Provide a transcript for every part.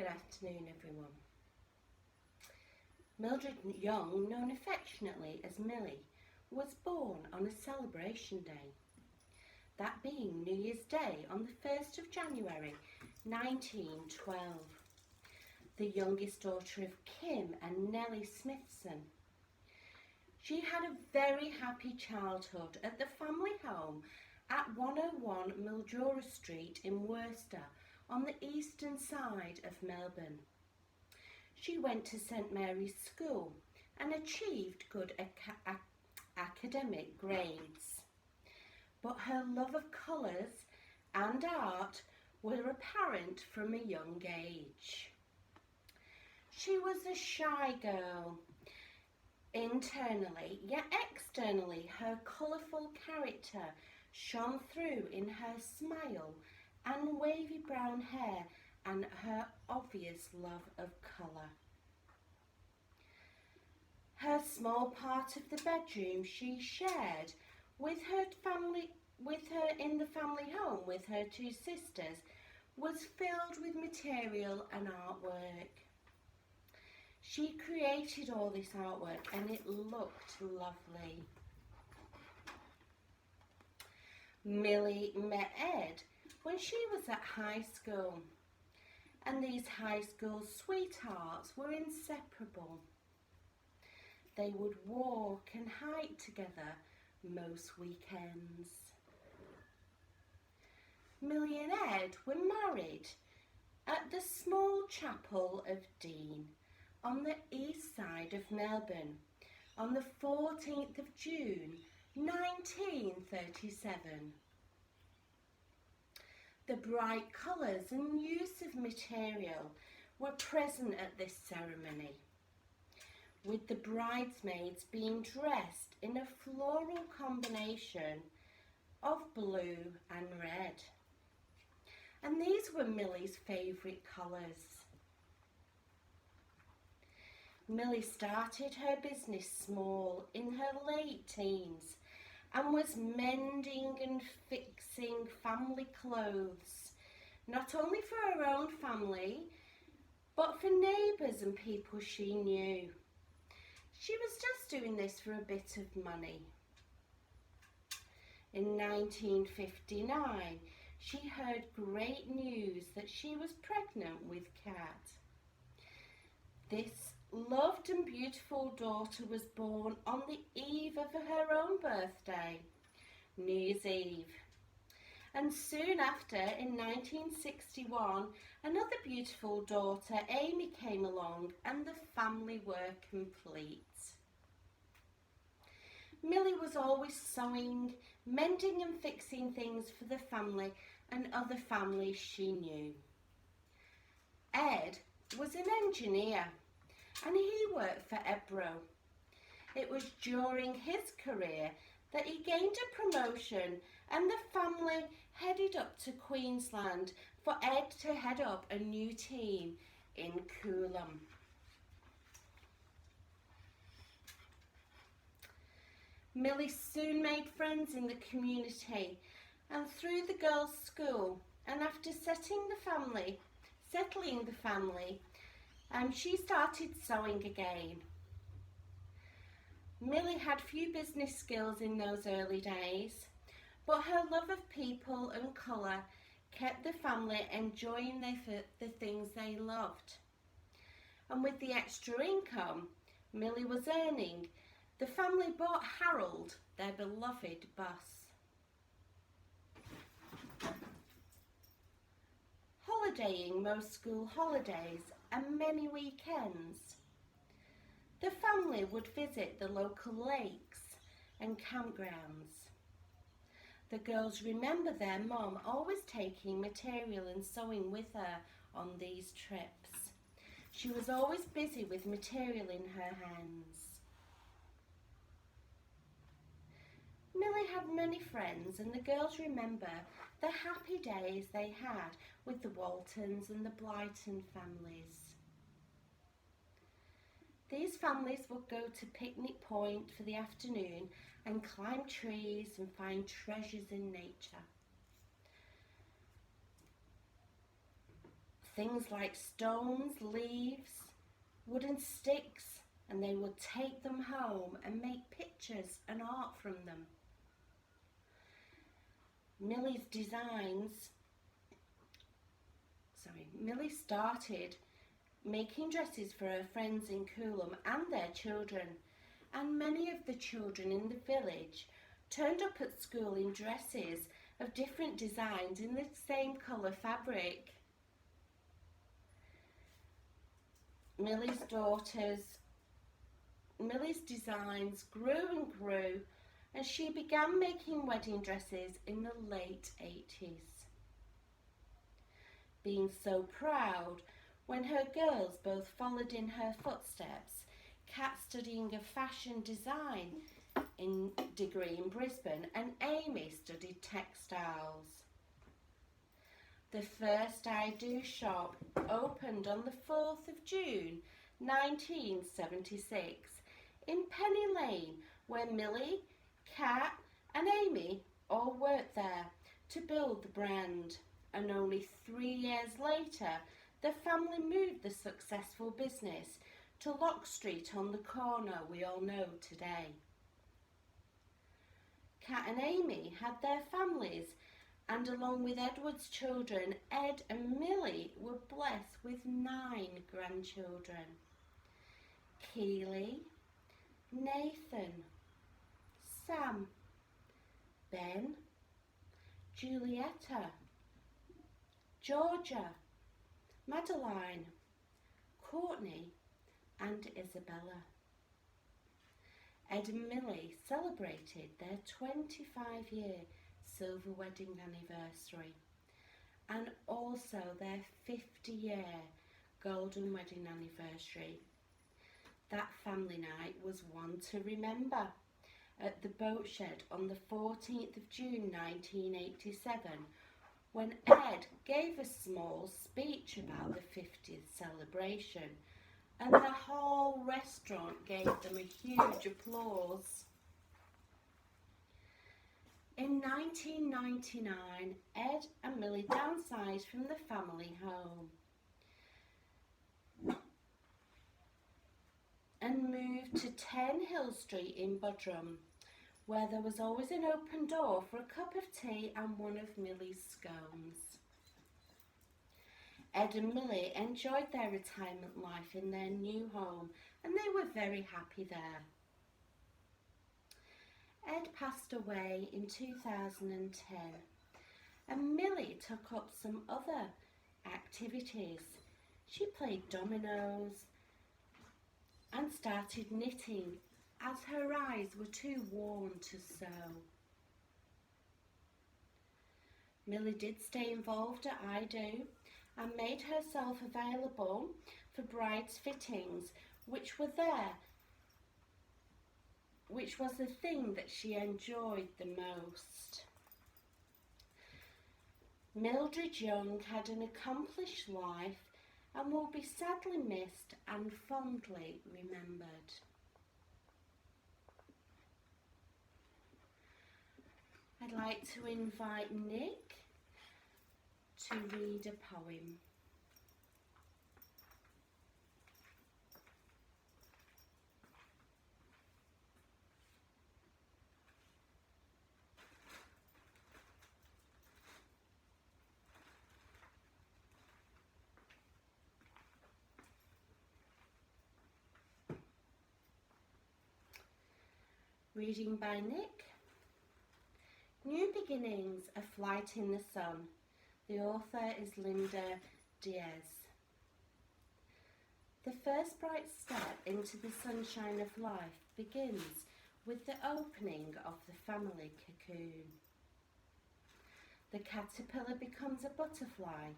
Good afternoon, everyone. Mildred Young, known affectionately as Millie, was born on a celebration day, that being New Year's Day on the 1st of January 1912. The youngest daughter of Kim and Nellie Smithson. She had a very happy childhood at the family home at 101 Mildred Street in Worcester on the eastern side of Melbourne. She went to St Mary's School and achieved good academic grades. But her love of colours and art were apparent from a young age. She was a shy girl. Internally, yet externally, her colourful character shone through in her smile and wavy brown hair and her obvious love of colour. Her small part of the bedroom she shared with her in the family home with her two sisters was filled with material and artwork. She created all this artwork and it looked lovely. Millie met Ed when she was at high school, and these high school sweethearts were inseparable. They would walk and hike together most weekends. Millie and Ed were married at the small chapel of Dean on the east side of Melbourne on the 14th of June 1937. The bright colours and use of material were present at this ceremony, with the bridesmaids being dressed in a floral combination of blue and red. And these were Millie's favourite colours. Millie started her business small in her late teens and was mending and fixing family clothes, not only for her own family, but for neighbours and people she knew. She was just doing this for a bit of money. In 1959, she heard great news that she was pregnant with Kat. This loved and beautiful daughter was born on the eve of her own birthday, New Year's Eve. And soon after, in 1961, another beautiful daughter, Amy, came along and the family were complete. Millie was always sewing, mending and fixing things for the family and other families she knew. Ed was an engineer and he worked for Ebro. It was during his career that he gained a promotion and the family headed up to Queensland for Ed to head up a new team in Coolum. Millie soon made friends in the community and through the girls' school, and after settling the family, she started sewing again. Millie had few business skills in those early days, but her love of people and colour kept the family enjoying the things they loved. And with the extra income Millie was earning, the family bought Harold their beloved bus. Holidaying most school holidays and many weekends. The family would visit the local lakes and campgrounds. The girls remember their mum always taking material and sewing with her on these trips. She was always busy with material in her hands. Millie had many friends and the girls remember the happy days they had with the Waltons and the Blyton families. These families would go to Picnic Point for the afternoon and climb trees and find treasures in nature. things like stones, leaves, wooden sticks, and they would take them home and make pictures and art from them. Millie started making dresses for her friends in Coolum and their children, and many of the children in the village turned up at school in dresses of different designs in the same colour fabric. Millie's designs grew and grew, and she began making wedding dresses in the late 80s. Being so proud when her girls both followed in her footsteps, Kat studying a fashion design degree in Brisbane and Amy studied textiles. The first I Do shop opened on the 4th of June 1976 in Penny Lane, where Millie, Kat and Amy all worked there to build the brand, and only 3 years later the family moved the successful business to Lock Street on the corner we all know today. Kat and Amy had their families, and along with Edward's children, Ed and Millie were blessed with 9 grandchildren. Keely, Nathan, Sam, Ben, Julietta, Georgia, Madeline, Courtney and Isabella. Ed and Millie celebrated their 25-year silver wedding anniversary and also their 50-year golden wedding anniversary. That family night was one to remember at the boat shed on the 14th of June 1987, when Ed gave a small speech about the 50th celebration, and the whole restaurant gave them a huge applause. In 1999, Ed and Millie downsized from the family home and moved to 10 Hill Street in Buttram, where there was always an open door for a cup of tea and one of Millie's scones. Ed and Millie enjoyed their retirement life in their new home, and they were very happy there. Ed passed away in 2010, and Millie took up some other activities. She played dominoes and started knitting as her eyes were too worn to sew. Millie did stay involved at I Do and made herself available for brides' fittings, which was the thing that she enjoyed the most. Mildred Young had an accomplished life and will be sadly missed and fondly remembered. I'd like to invite Nick to read a poem. Reading by Nick. New Beginnings, A Flight in the Sun. The author is Linda Diaz. The first bright step into the sunshine of life begins with the opening of the family cocoon. The caterpillar becomes a butterfly,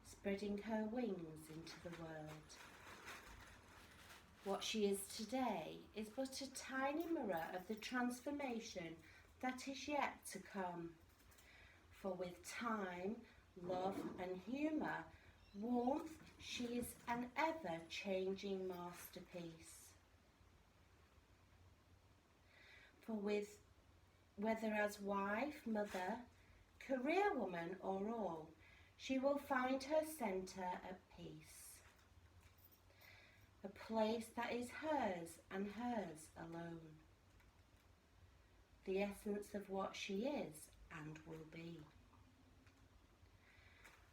spreading her wings into the world. What she is today is but a tiny mirror of the transformation that is yet to come. For with time, love and humour, warmth, she is an ever-changing masterpiece. For whether as wife, mother, career woman or all, She will find her centre at peace, a place that is hers and hers alone, the essence of what she is and will be.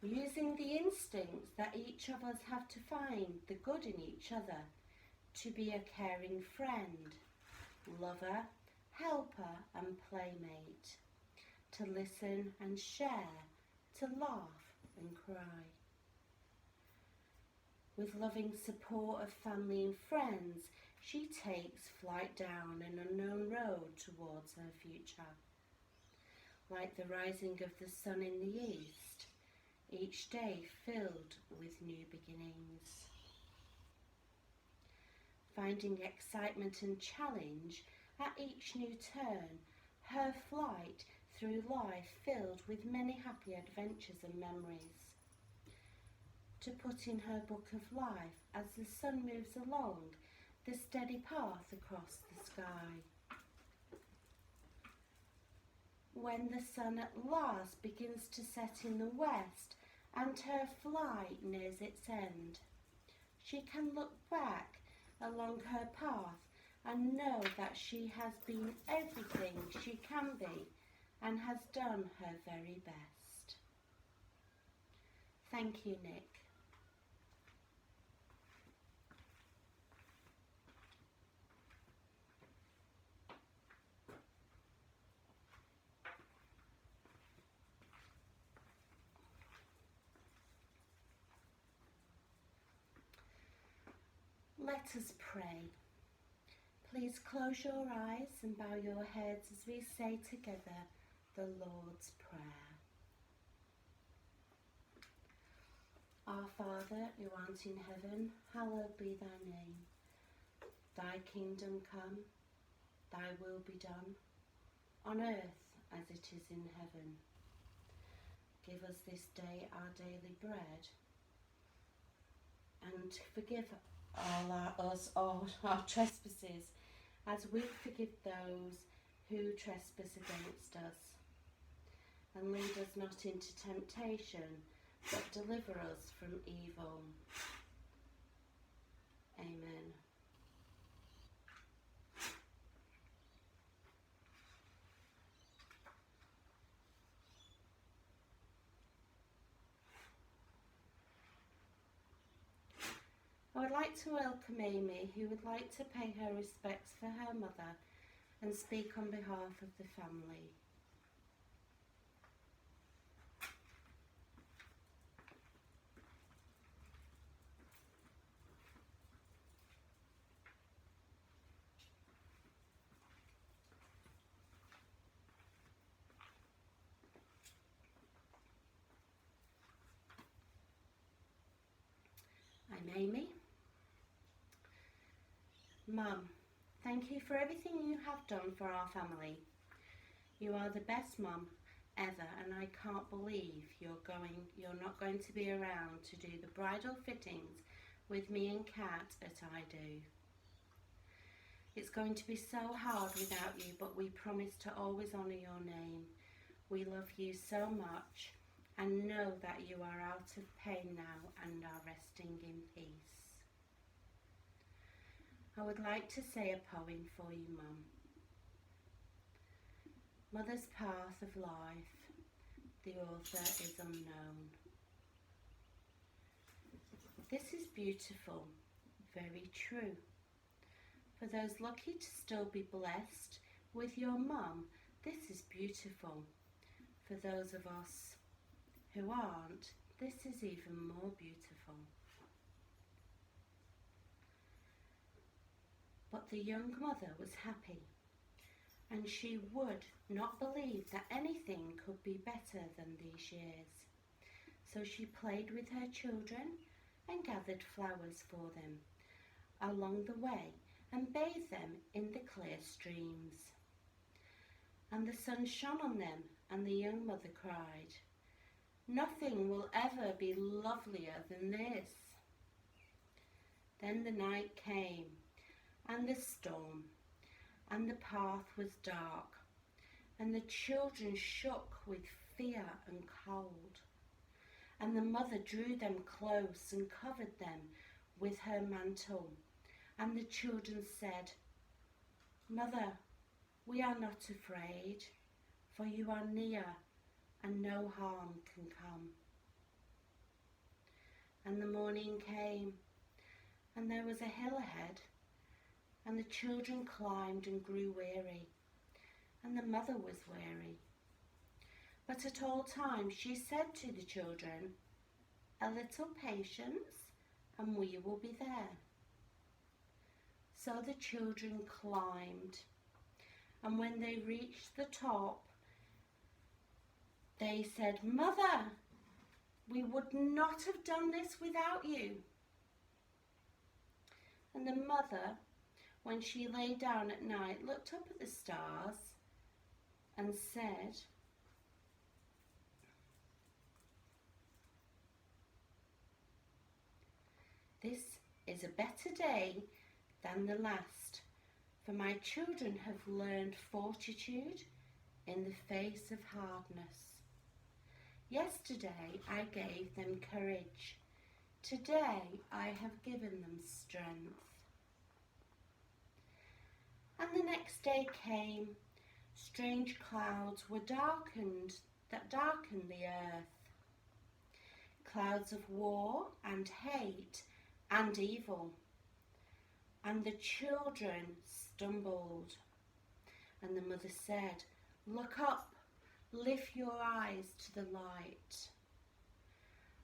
Using the instincts that each of us have to find the good in each other, to be a caring friend, lover, helper and playmate, to listen and share, to laugh and cry. With loving support of family and friends, she takes flight down an unknown road towards her future. Like the rising of the sun in the east, each day filled with new beginnings. Finding excitement and challenge at each new turn, her flight through life filled with many happy adventures and memories. To put in her book of life as the sun moves along the steady path across the sky. When the sun at last begins to set in the west and her flight nears its end, she can look back along her path and know that she has been everything she can be and has done her very best. Thank you, Nick. Let us pray. Please close your eyes and bow your heads as we say together the Lord's Prayer. Our Father, who art in heaven, hallowed be thy name. Thy kingdom come, thy will be done, on earth as it is in heaven. Give us this day our daily bread, and forgive all our trespasses, as we forgive those who trespass against us. And lead us not into temptation, but deliver us from evil. Amen. I would like to welcome Amy, who would like to pay her respects for her mother and speak on behalf of the family. I'm Amy. Mum, thank you for everything you have done for our family. You are the best mum ever, and I can't believe you're not going to be around to do the bridal fittings with me and Kat as I do. It's going to be so hard without you, but we promise to always honour your name. We love you so much and know that you are out of pain now and are resting in peace. I would like to say a poem for you, Mum. Mother's Path of Life. The author is unknown. This is beautiful, very true. For those lucky to still be blessed with your mum, this is beautiful. For those of us who aren't, this is even more beautiful. But the young mother was happy, and she would not believe that anything could be better than these years. So she played with her children and gathered flowers for them along the way and bathed them in the clear streams. And the sun shone on them, and the young mother cried, "Nothing will ever be lovelier than this." Then the night came, and the storm, and the path was dark, and the children shook with fear and cold. And the mother drew them close and covered them with her mantle. And the children said, "Mother, we are not afraid, for you are near and no harm can come." And the morning came, and there was a hill ahead, and the children climbed and grew weary, and the mother was weary. But at all times she said to the children, "A little patience, and we will be there." So the children climbed, and when they reached the top, they said, "Mother, we would not have done this without you." And the mother, when she lay down at night, looked up at the stars and said, "This is a better day than the last, for my children have learned fortitude in the face of hardness. Yesterday I gave them courage. Today I have given them strength." And the next day came. Strange clouds were that darkened the earth. Clouds of war and hate and evil. And the children stumbled. And the mother said, "Look up, lift your eyes to the light."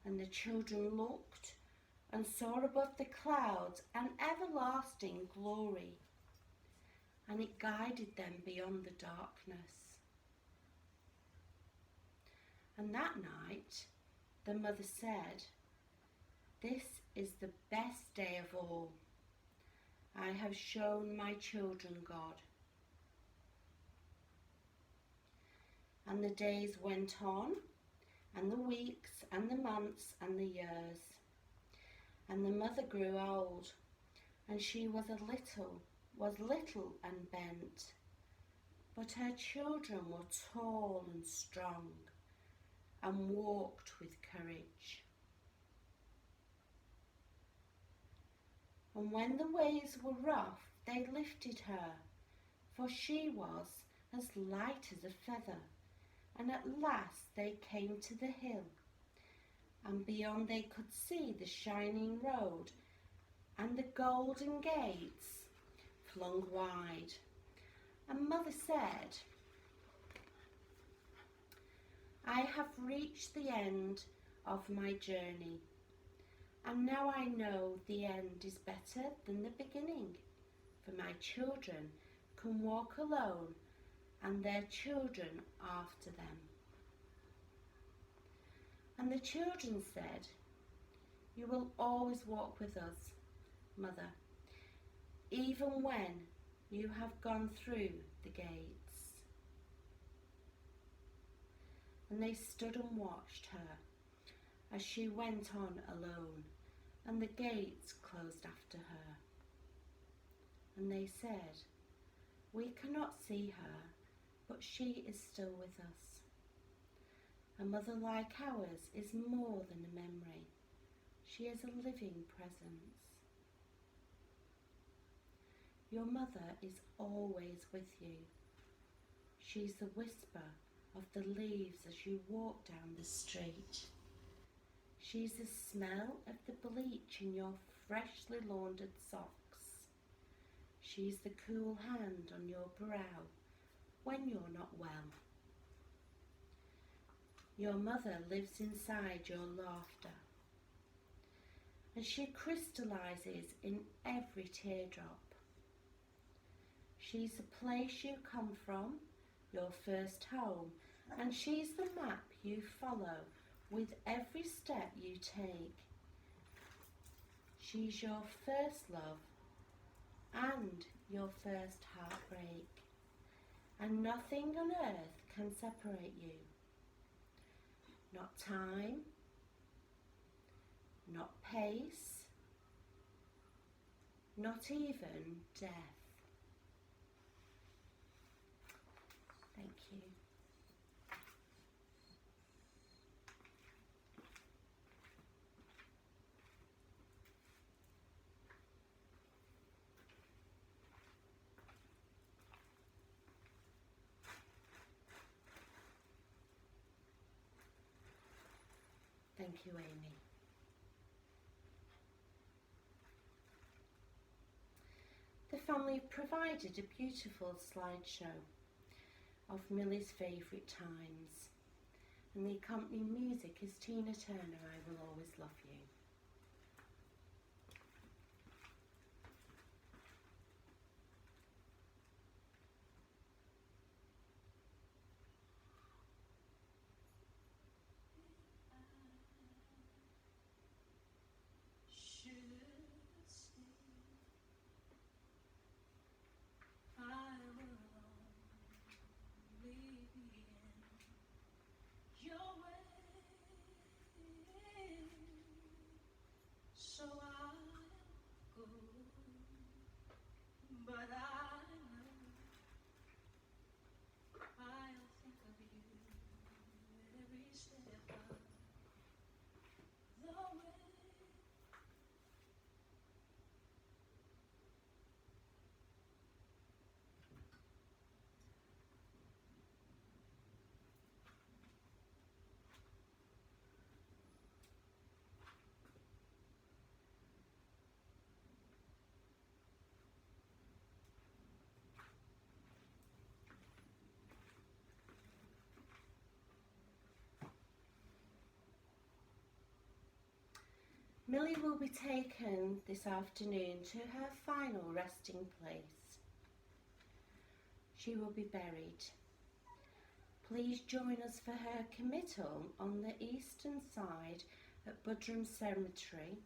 And the children looked and saw above the clouds an everlasting glory, and it guided them beyond the darkness. And that night the mother said, "This is the best day of all. I have shown my children God." And the days went on, and the weeks and the months and the years. And the mother grew old, and she was little and bent. But her children were tall and strong, and walked with courage. And when the waves were rough, they lifted her, for she was as light as a feather. And at last they came to the hill, and beyond they could see the shining road and the golden gates flung wide. And Mother said, "I have reached the end of my journey, and now I know the end is better than the beginning, for my children can walk alone and their children after them." And the children said, "You will always walk with us, Mother, even when you have gone through the gates." And they stood and watched her as she went on alone, and the gates closed after her. And they said, "We cannot see her, but she is still with us." A mother like ours is more than a memory. She is a living presence. Your mother is always with you. She's the whisper of the leaves as you walk down the street. She's the smell of the bleach in your freshly laundered socks. She's the cool hand on your brow when you're not well. Your mother lives inside your laughter, and she crystallizes in every teardrop. She's the place you come from, your first home, and she's the map you follow with every step you take. She's your first love and your first heartbreak, and nothing on earth can separate you. Not time, not pace, not even death. Thank you. Thank you, Amy. The family have provided a beautiful slideshow of Millie's favourite times, and the accompanying music is Tina Turner, I Will Always Love You. Millie will be taken this afternoon to her final resting place. She will be buried. Please join us for her committal on the eastern side at Budrum Cemetery,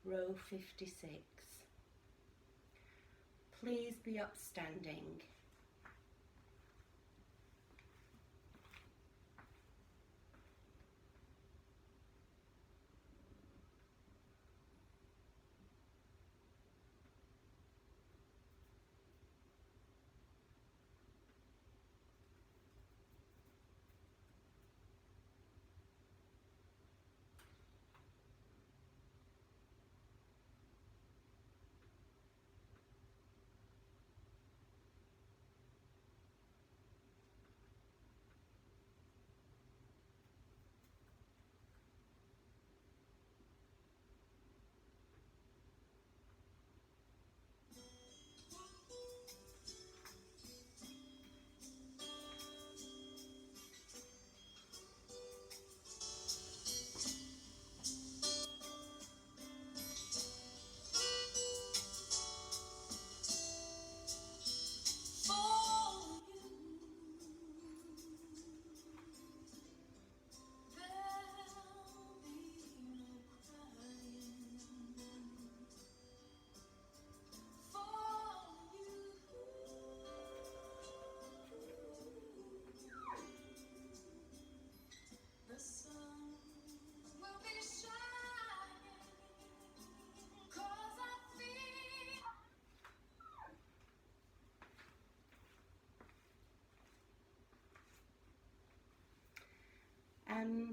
row 56. Please be upstanding.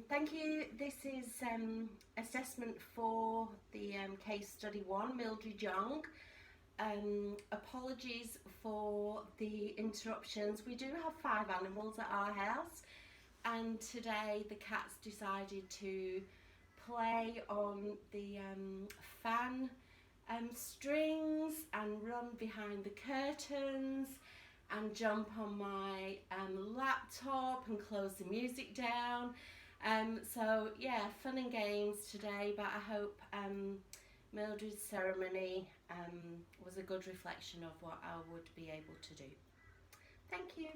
Thank you. This is assessment for the case study 1, Mildred Young. Apologies for the interruptions. We do have 5 animals at our house, and today the cats decided to play on the fan strings and run behind the curtains and jump on my laptop and close the music down. So yeah, fun and games today, but I hope Mildred's ceremony was a good reflection of what I would be able to do. Thank you.